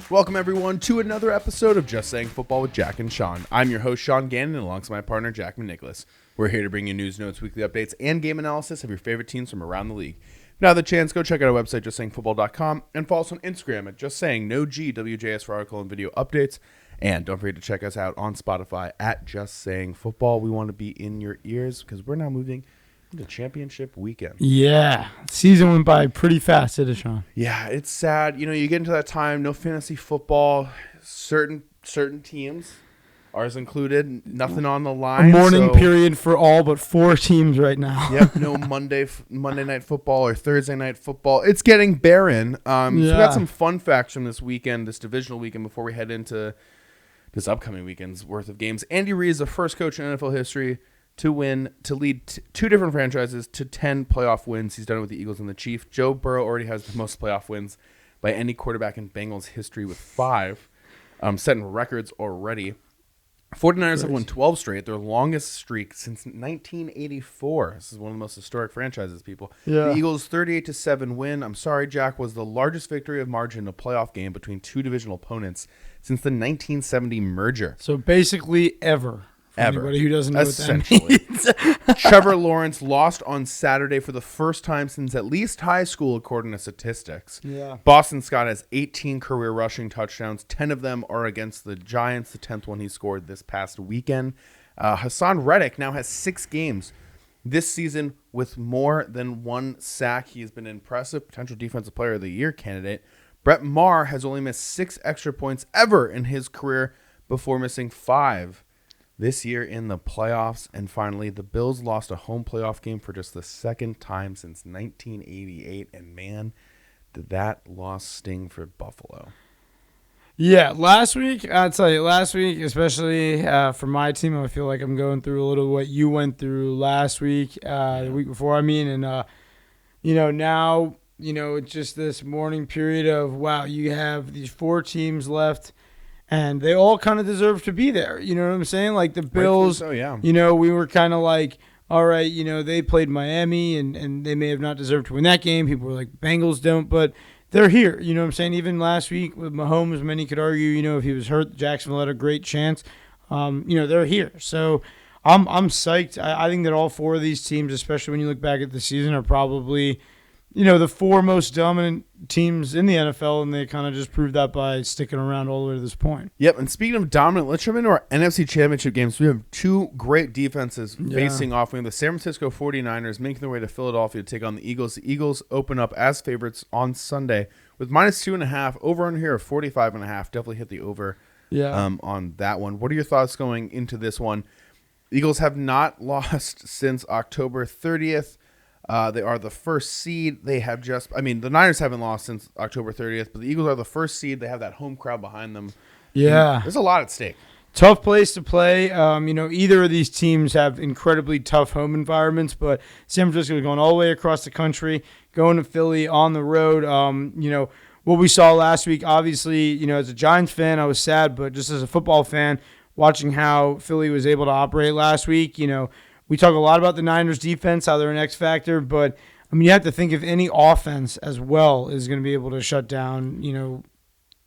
Welcome, everyone, to another episode of Just Saying Football with Jack and Sean. I'm your host, Sean Gannon, and alongside my partner, Jack McNicholas. We're here to bring you news, notes, weekly updates, and game analysis of your favorite teams from around the league. Now the chance, go check out our website, justsayingfootball.com, and follow us on Instagram at JustSayingNoGWJS for article and video updates. And don't forget to check us out on Spotify at Just Saying Football. We want to be in your ears because we're now moving into championship weekend. Yeah, season went by pretty fast, didn't it, Sean? Yeah, it's sad. You know, you get into that time, no fantasy football, certain teams, ours included, nothing on the line. A mourning period for all but 4 teams right now. Yep, no Monday night football or Thursday night football. It's getting barren. So we got some fun facts from this weekend, this divisional weekend, before we head into this upcoming weekend's worth of games. Andy Reid is the first coach in NFL history to lead two different franchises to 10 playoff wins. He's done it with the Eagles and the Chiefs. Joe Burrow already has the most playoff wins by any quarterback in Bengals history with 5, setting records already. 49ers have won 12 straight, their longest streak since 1984. This is one of the most historic franchises, people. Yeah. The Eagles' 38-7 win, I'm sorry, Jack, was the largest victory of margin in a playoff game between two divisional opponents since the 1970 merger. So basically ever. Anybody who doesn't know what that means. Trevor Lawrence lost on Saturday for the first time since at least high school, according to statistics. Yeah. Boston Scott has 18 career rushing touchdowns. 10 of them are against the Giants. The 10th one he scored this past weekend. Hassan Reddick now has 6 games this season with more than 1 sack. He has been an impressive potential defensive player of the year candidate. Brett Maher has only missed 6 extra points ever in his career before missing 5 this year in the playoffs. And finally, the Bills lost a home playoff game for just the second time since 1988. And man, did that loss sting for Buffalo. Yeah, last week, I'll tell you, especially for my team, I feel like I'm going through a little what you went through last week, the week before, and, now, it's just this mourning period of, wow, you have these 4 teams left. And they all kind of deserve to be there. You know what I'm saying? Like the Bills, so, yeah. We were kind of like, all right, they played Miami and they may have not deserved to win that game. People were like, Bengals don't, but they're here. You know what I'm saying? Even last week with Mahomes, many could argue, if he was hurt, Jacksonville had a great chance. They're here. So I'm psyched. I think that all 4 of these teams, especially when you look back at the season, are probably the 4 most dominant teams in the NFL, and they kind of just proved that by sticking around all the way to this point. Yep, and speaking of dominant, let's jump into our NFC Championship games. We have 2 great defenses facing off. We have the San Francisco 49ers making their way to Philadelphia to take on the Eagles. The Eagles open up as favorites on Sunday with -2.5. Over on here of 45.5. Definitely hit the over on that one. What are your thoughts going into this one? Eagles have not lost since October 30th. They are the first seed. They have the Niners haven't lost since October 30th, but the Eagles are the first seed. They have that home crowd behind them. Yeah. There's a lot at stake. Tough place to play. Either of these teams have incredibly tough home environments, but San Francisco is going all the way across the country, going to Philly on the road. What we saw last week, obviously, as a Giants fan, I was sad, but just as a football fan, watching how Philly was able to operate last week, we talk a lot about the Niners defense, how they're an X factor, but you have to think if any offense as well is going to be able to shut down the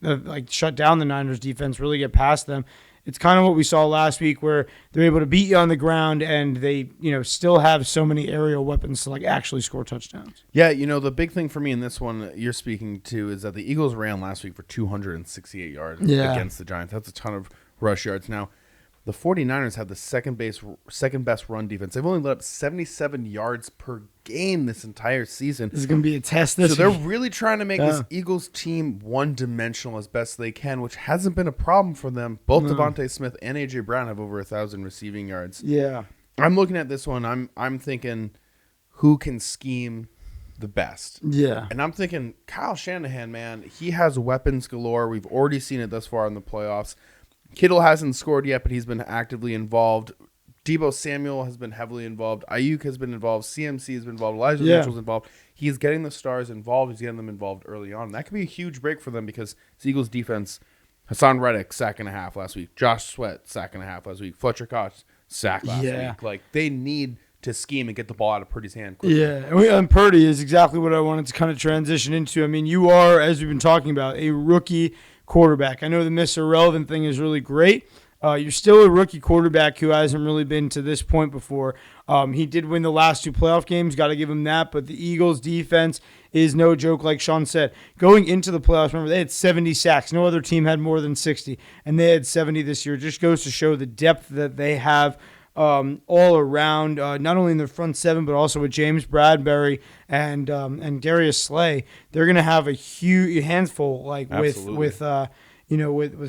Niners defense, really get past them. It's kind of what we saw last week where they're able to beat you on the ground and they, still have so many aerial weapons to actually score touchdowns. Yeah, the big thing for me in this one you're speaking to is that the Eagles ran last week for 268 yards against the Giants. That's a ton of rush yards. Now, the 49ers have the second best run defense. They've only let up 77 yards per game this entire season. This is going to be a test this So they're really trying to make this Eagles team one-dimensional as best they can, which hasn't been a problem for them. Both Devontae Smith and A.J. Brown have over 1,000 receiving yards. Yeah. I'm looking at this one. I'm thinking who can scheme the best. Yeah. And I'm thinking Kyle Shanahan, man, he has weapons galore. We've already seen it thus far in the playoffs. Kittle hasn't scored yet, but he's been actively involved. Deebo Samuel has been heavily involved. Ayuk has been involved. CMC has been involved. Elijah Mitchell's involved. He's getting the stars involved. He's getting them involved early on. That could be a huge break for them because the Eagles defense, Hassan Reddick, sack and a half last week. Josh Sweat, sack and a half last week. Fletcher Cox, sack last week. They need to scheme and get the ball out of Purdy's hand quickly. Yeah, and Purdy is exactly what I wanted to kind of transition into. You are, as we've been talking about, a rookie quarterback. I know the Mr. Irrelevant thing is really great. You're still a rookie quarterback who hasn't really been to this point before. He did win the last 2 playoff games. Got to give him that. But the Eagles' defense is no joke, like Sean said. Going into the playoffs, remember, they had 70 sacks. No other team had more than 60, and they had 70 this year. It just goes to show the depth that they have all around, not only in their front seven, but also with James Bradbury and Darius Slay. They're going to have a huge handful, like with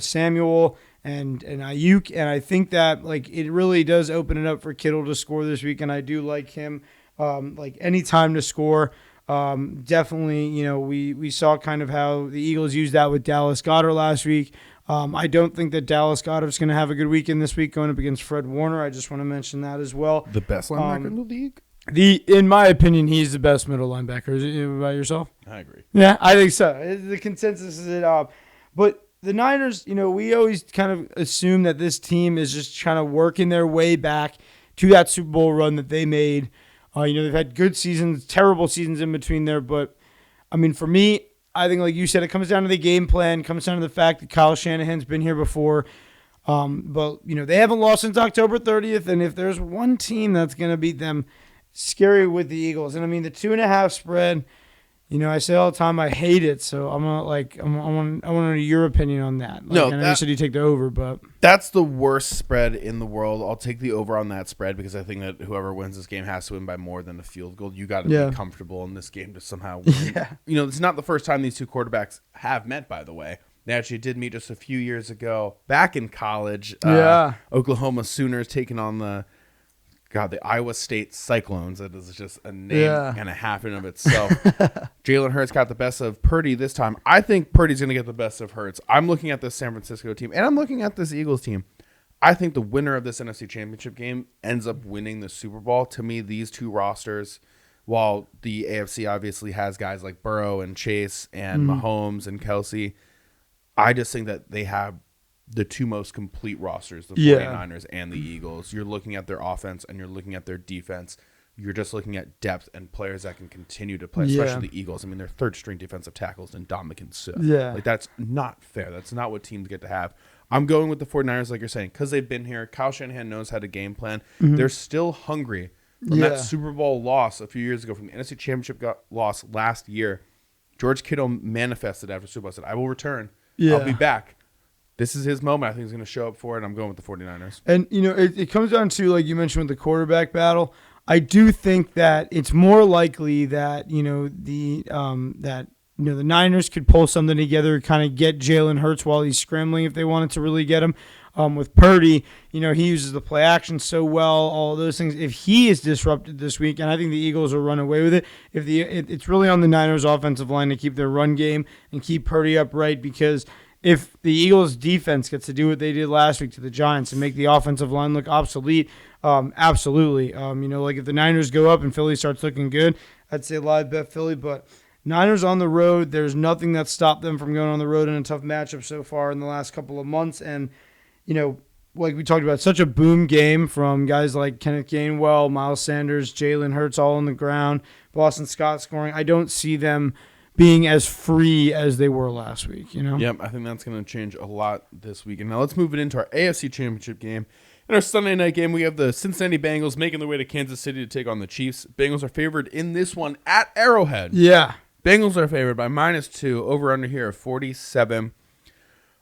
Samuel and Ayuk, and I think that like it really does open it up for Kittle to score this week, and I do like him like any time to score. Definitely, we saw kind of how the Eagles used that with Dallas Goedert last week. I don't think that Dallas Goedert's going to have a good weekend this week going up against Fred Warner. I just want to mention that as well. The best linebacker in the league? In my opinion, he's the best middle linebacker. Is it about yourself? I agree. Yeah, I think so. The consensus is it. But the Niners, we always kind of assume that this team is just kind of working their way back to that Super Bowl run that they made. They've had good seasons, terrible seasons in between there. But, I mean, for me, I think, like you said, it comes down to the game plan, comes down to the fact that Kyle Shanahan's been here before. But, they haven't lost since October 30th. And if there's one team that's going to beat them, scary with the Eagles. And, I mean, the 2.5 spread, I say all the time I hate it. So I want to know your opinion on that. I know you said you take the over, but that's the worst spread in the world. I'll take the over on that spread because I think that whoever wins this game has to win by more than a field goal. You got to be comfortable in this game to somehow win. Yeah. It's not the first time these two quarterbacks have met, by the way. They actually did meet just a few years ago back in college. Oklahoma Sooners taking on the Iowa State Cyclones. That is just a name and a half in of itself. Jalen Hurts got the best of Purdy this time. I think Purdy's going to get the best of Hurts. I'm looking at this San Francisco team, and I'm looking at this Eagles team. I think the winner of this NFC Championship game ends up winning the Super Bowl. To me, these two rosters, while the AFC obviously has guys like Burrow and Chase and Mahomes and Kelsey, I just think that they have the two most complete rosters, the 49ers and the Eagles. You're looking at their offense and you're looking at their defense. You're just looking at depth and players that can continue to play, especially the Eagles. I mean, their third-string defensive tackles and Ndamukong Suh. Yeah. Like, that's not fair. That's not what teams get to have. I'm going with the 49ers, like you're saying, because they've been here. Kyle Shanahan knows how to game plan. They're still hungry from that Super Bowl loss a few years ago, from the NFC Championship loss last year. George Kittle manifested after Super Bowl, said, I will return. I'll be back. This is his moment. I think he's going to show up for it. I'm going with the 49ers. And, it comes down to, like you mentioned with the quarterback battle, I do think that it's more likely that, the Niners could pull something together, kind of get Jalen Hurts while he's scrambling if they wanted to really get him. With Purdy, he uses the play action so well, all of those things. If he is disrupted this week, and I think the Eagles will run away with it, it's really on the Niners' offensive line to keep their run game and keep Purdy upright, because if the Eagles' defense gets to do what they did last week to the Giants and make the offensive line look obsolete, absolutely. Like if the Niners go up and Philly starts looking good, I'd say live bet Philly. But Niners on the road, there's nothing that stopped them from going on the road in a tough matchup so far in the last couple of months. And, like we talked about, such a boom game from guys like Kenneth Gainwell, Miles Sanders, Jalen Hurts all on the ground, Boston Scott scoring. I don't see them being as free as they were last week, Yep, I think that's going to change a lot this week. And now let's move it into our AFC Championship game. In our Sunday night game, we have the Cincinnati Bengals making their way to Kansas City to take on the Chiefs. Bengals are favored in this one at Arrowhead. Yeah. Bengals are favored by -2, over under here of 47.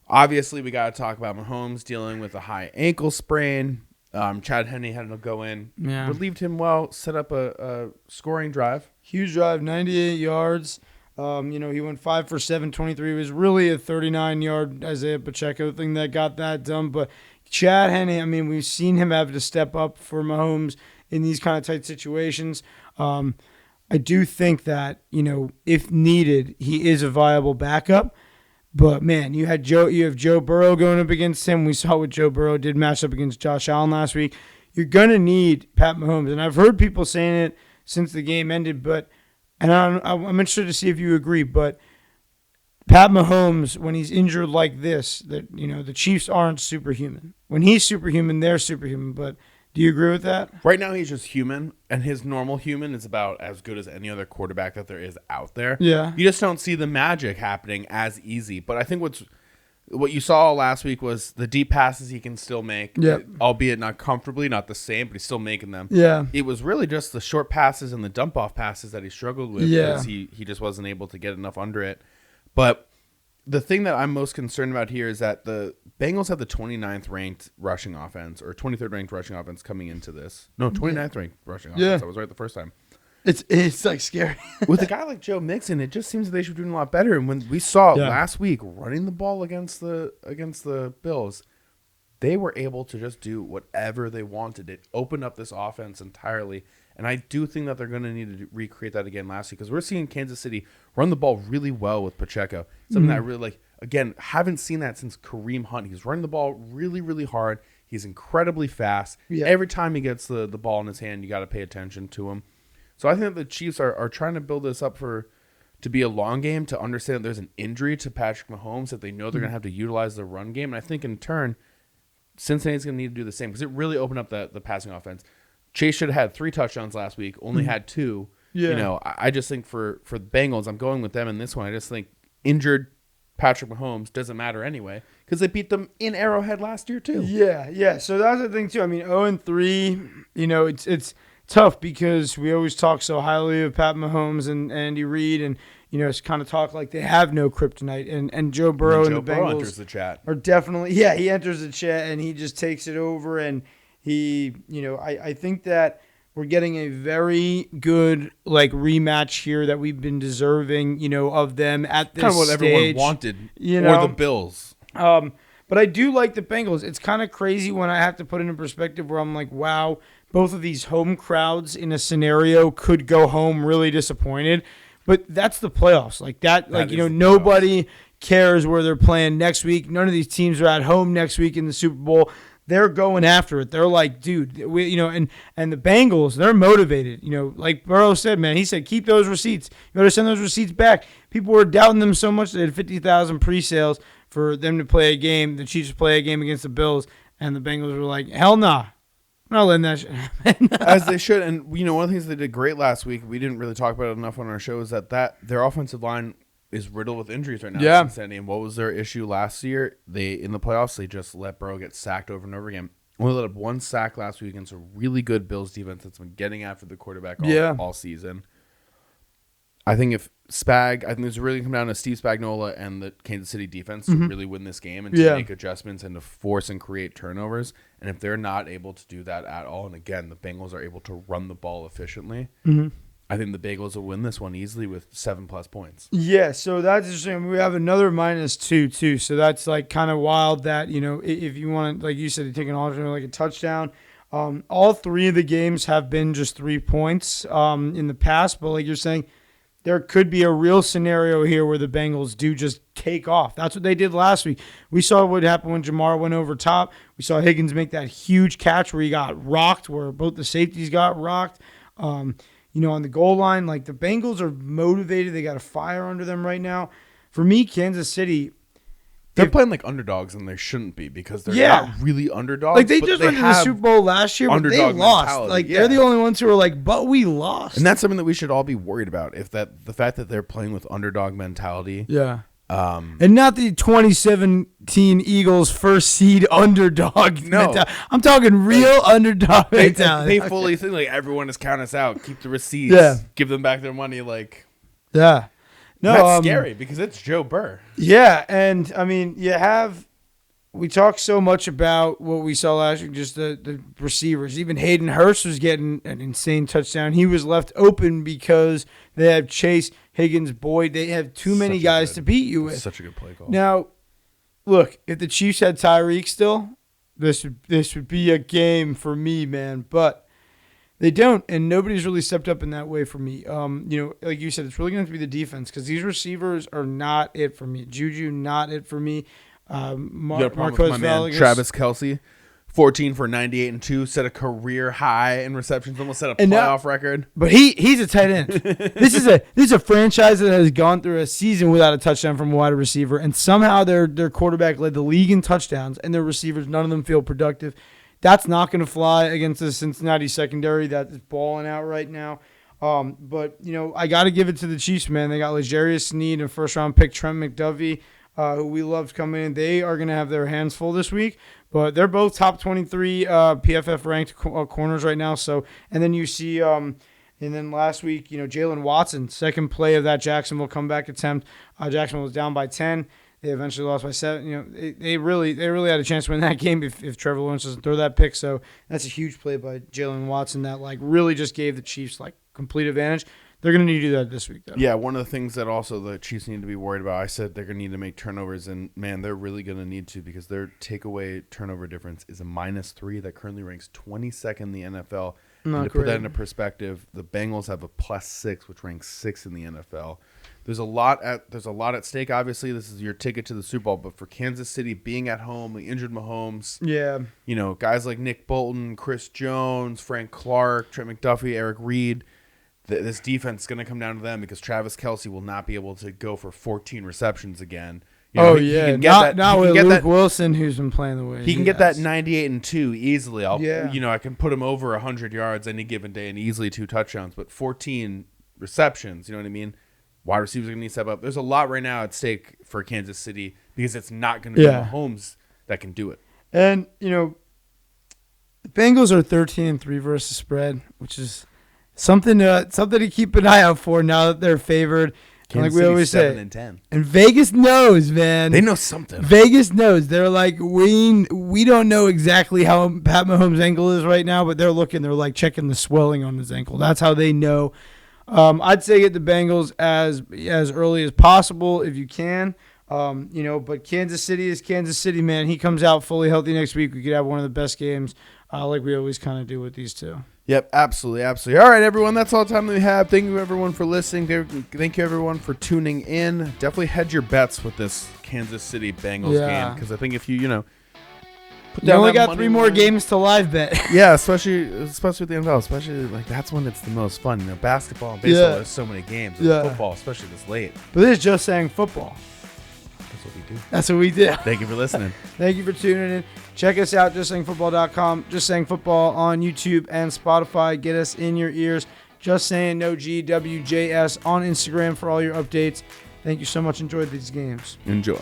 Obviously, we got to talk about Mahomes dealing with a high ankle sprain. Chad Henne had to go in, relieved him well, set up a scoring drive. Huge drive, 98 yards. He went 5 for 723. It was really a 39-yard Isaiah Pacheco thing that got that done. But Chad Henne, we've seen him have to step up for Mahomes in these kind of tight situations. I do think that, if needed, he is a viable backup. But, man, you have Joe Burrow going up against him. We saw what Joe Burrow did match up against Josh Allen last week. You're going to need Pat Mahomes. And I've heard people saying it since the game ended, and I'm interested to see if you agree, but Pat Mahomes, when he's injured like this, that the Chiefs aren't superhuman. When he's superhuman, they're superhuman. But do you agree with that? Right now, he's just human, and his normal human is about as good as any other quarterback that there is out there. Yeah. You just don't see the magic happening as easy. But I think what's what you saw last week was the deep passes he can still make, albeit not comfortably, not the same, but he's still making them. Yeah. It was really just the short passes and the dump-off passes that he struggled with because he just wasn't able to get enough under it. But the thing that I'm most concerned about here is that the Bengals have the 29th ranked rushing offense or 23rd ranked rushing offense coming into this. No, 29th ranked rushing offense. I was right the first time. It's like scary. With a guy like Joe Mixon, it just seems that they should be doing a lot better. And when we saw last week running the ball against the Bills, they were able to just do whatever they wanted. It opened up this offense entirely. And I do think that they're going to need to recreate that again last week because we're seeing Kansas City run the ball really well with Pacheco. Something that I really like. Again, haven't seen that since Kareem Hunt. He's running the ball really, really hard. He's incredibly fast. Yeah. Every time he gets the ball in his hand, you got to pay attention to him. So I think that the Chiefs are trying to build this up to be a long game, to understand that there's an injury to Patrick Mahomes, that they know they're going to have to utilize the run game. And I think in turn, Cincinnati's going to need to do the same because it really opened up the passing offense. Chase should have had 3 touchdowns last week, only had 2. Yeah. You know, I just think for the Bengals, I'm going with them in this one. I just think injured Patrick Mahomes doesn't matter anyway because they beat them in Arrowhead last year too. Yeah. So that's the thing too. I mean, 0-3, you know, it's tough because we always talk so highly of Pat Mahomes and Andy Reid, and you know, it's kind of talk like they have no kryptonite. And Joe Burrow and the Bengals enters the chat. Are definitely he enters the chat and he just takes it over, and he, you know, I think that we're getting a very good like rematch here that we've been deserving, you know, of them at this kind of what stage. Everyone wanted, you know, or the Bills. But I do like the Bengals. It's kind of crazy when I have to put it in perspective where I'm like, wow, both of these home crowds in a scenario could go home really disappointed. But that's the playoffs. Like that like, you know, nobody cares where they're playing next week. None of these teams are at home next week in the Super Bowl. They're going after it. They're like, dude, you know, and the Bengals, they're motivated. You know, like Burrow said, man, he said, keep those receipts. You better send those receipts back. People were doubting them so much they had 50,000 pre-sales for them to play a game, the Chiefs to play a game against the Bills, and the Bengals were like, hell nah. I'm not letting that shit happen. As they should. And, you know, one of the things they did great last week, we didn't really talk about it enough on our show, is that their offensive line is riddled with injuries right now. Yeah. Cincinnati. And what was their issue last year? In the playoffs, they just let Burrow get sacked over and over again. Only let up 1 sack last week against a really good Bills defense that's been getting after the quarterback all season. I think it's really come down to Steve Spagnuolo and the Kansas City defense to really win this game and to make adjustments and to force and create turnovers. And if they're not able to do that at all, and again, the Bengals are able to run the ball efficiently, I think the Bengals will win this one easily with 7+ points. Yeah, so that's interesting. We have another -2 too, so that's like kind of wild. That, you know, if you want, like you said, to take an alternate like a touchdown. All 3 of the games have been just 3 points in the past, but like you're saying, there could be a real scenario here where the Bengals do just take off. That's what they did last week. We saw what happened when Jamar went over top. We saw Higgins make that huge catch where he got rocked, where both the safeties got rocked. You know, on the goal line, like the Bengals are motivated. They got a fire under them right now. For me, Kansas City, they're playing like underdogs, and they shouldn't be because they're not really underdogs. Like they just went to the Super Bowl last year, but they lost. Mentality. Like they're the only ones who are like, but we lost. And that's something that we should all be worried about. The fact that they're playing with underdog mentality. Yeah. And not the 2017 Eagles first seed underdog mentality. I'm talking real underdog mentality. They fully think like everyone is counting us out. Keep the receipts. Give them back their money. Like, no, that's scary because it's Joe Burr. Yeah, and I mean, we talked so much about what we saw last week, just the receivers. Even Hayden Hurst was getting an insane touchdown. He was left open because they have Chase, Higgins, Boyd. They have too many guys to beat you with. Such a good play call. Now, look, if the Chiefs had Tyreek still, this would be a game for me, man. But they don't, and nobody's really stepped up in that way for me. You know, like you said, it's really going to be the defense because these receivers are not it for me. Juju, not it for me. Marquez Valdez, Travis Kelce, 14 for 98 and 2, set a career high in receptions, almost set a playoff record. But he's a tight end. This is a franchise that has gone through a season without a touchdown from a wide receiver, and somehow their quarterback led the league in touchdowns, and their receivers, none of them feel productive. That's not going to fly against the Cincinnati secondary that is balling out right now. But, you know, I got to give it to the Chiefs, man. They got L'Jarius Sneed and first-round pick Trent McDuffie. who we loved coming in. They are going to have their hands full this week, but they're both top 23 PFF ranked corners right now. So, and then you see, and then last week, Jalen Watson, second play of that Jacksonville comeback attempt. Jacksonville was down by 10. They eventually lost by 7. They really had a chance to win that game if Trevor Lawrence doesn't throw that pick. So that's a huge play by Jalen Watson that really just gave the Chiefs complete advantage. They're going to need to do that this week, though. Yeah, one of the things that also the Chiefs need to be worried about, I said they're going to need to make turnovers, and, man, they're really going to need to because their takeaway turnover difference is a -3 that currently ranks 22nd in the NFL. And to put that into perspective, the Bengals have a +6, which ranks 6th in the NFL. There's a lot at stake. Obviously, this is your ticket to the Super Bowl, but for Kansas City, being at home, the injured Mahomes, guys like Nick Bolton, Chris Jones, Frank Clark, Trent McDuffie, Eric Reed, this defense is going to come down to them because Travis Kelce will not be able to go for 14 receptions again. Not with Luke Wilson, who's been playing the way he can get that 98-2 easily. I can put him over 100 yards any given day and easily 2 touchdowns, but 14 receptions, you know what I mean? Wide receivers are going to need to step up. There's a lot right now at stake for Kansas City because it's not going to be Mahomes that can do it. And, the Bengals are 13-3 versus spread, which is something to keep an eye out for now that they're favored. Kansas we always say, 7-10. And Vegas knows, man. They know something. Vegas knows. They're like, we don't know exactly how Pat Mahomes' ankle is right now, but they're looking. They're checking the swelling on his ankle. That's how they know. I'd say get the Bengals as early as possible if you can. But Kansas City is Kansas City, man. He comes out fully healthy next week. We could have one of the best games, like we always kind of do with these two. Yep, absolutely. All right, everyone, that's all the time that we have. Thank you, everyone, for listening. Thank you, everyone, for tuning in. Definitely hedge your bets with this Kansas City Bengals game because I think if you put down only got 3 more games to live bet. Yeah, especially with the NFL. Especially that's when it's the most fun. Basketball and baseball. There's so many games. Football, especially this late. But this is Just Saying Football. That's what we do. Thank you for listening. Thank you for tuning in. Check us out, justsayingfootball.com, Just Saying Football on YouTube and Spotify. Get us in your ears. Just Saying No GWJS on Instagram for all your updates. Thank you so much. Enjoy these games. Enjoy.